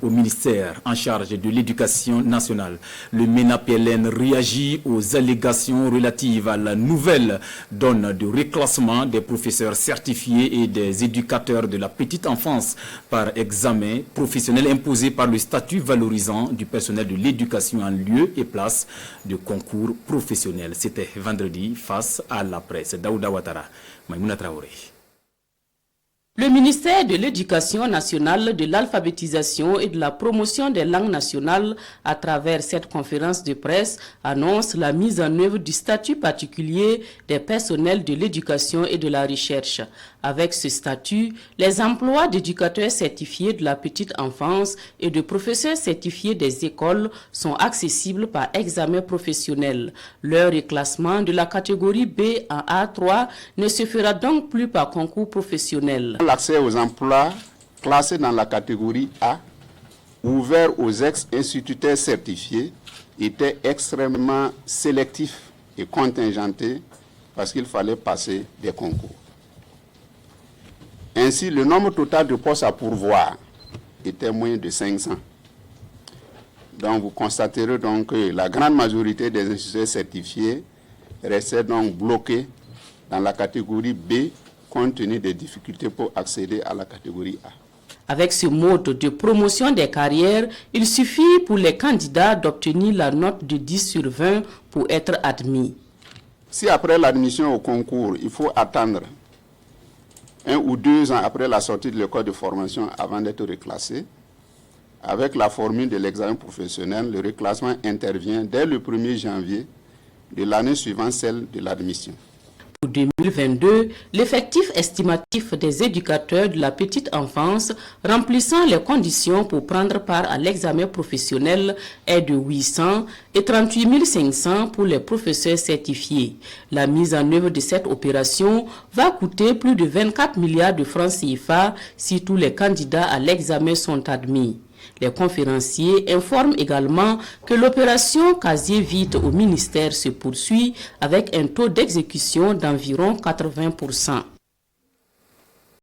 Au ministère en charge de l'Éducation nationale, le MENA-PLN réagit aux allégations relatives à la nouvelle donne de reclassement des professeurs certifiés et des éducateurs de la petite enfance par examen professionnel imposé par le statut valorisant du personnel de l'éducation en lieu et place de concours professionnels. C'était vendredi face à la presse. Daouda Ouattara, Maïmouna Traoré. Le ministère de l'Éducation nationale, de l'alphabétisation et de la promotion des langues nationales, à travers cette conférence de presse, annonce la mise en œuvre du statut particulier des personnels de l'éducation et de la recherche. Avec ce statut, les emplois d'éducateurs certifiés de la petite enfance et de professeurs certifiés des écoles sont accessibles par examen professionnel. Leur reclassement de la catégorie B en A3 ne se fera donc plus par concours professionnel. L'accès aux emplois classés dans la catégorie A, ouvert aux ex-instituteurs certifiés, était extrêmement sélectif et contingenté parce qu'il fallait passer des concours. Ainsi, le nombre total de postes à pourvoir était moins de 500. Donc, vous constaterez donc que la grande majorité des instituteurs certifiés restaient donc bloqués dans la catégorie B, compte tenu des difficultés pour accéder à la catégorie A. Avec ce mode de promotion des carrières, il suffit pour les candidats d'obtenir la note de 10 sur 20 pour être admis. Si après l'admission au concours, il faut attendre 1 ou 2 ans après la sortie de l'école de formation avant d'être reclassé, avec la formule de l'examen professionnel, le reclassement intervient dès le 1er janvier de l'année suivant celle de l'admission. Pour 2022, l'effectif estimatif des éducateurs de la petite enfance remplissant les conditions pour prendre part à l'examen professionnel est de 800 et 38 500 pour les professeurs certifiés. La mise en œuvre de cette opération va coûter plus de 24 milliards de francs CFA si tous les candidats à l'examen sont admis. Les conférenciers informent également que l'opération casier vide au ministère se poursuit avec un taux d'exécution d'environ 80%.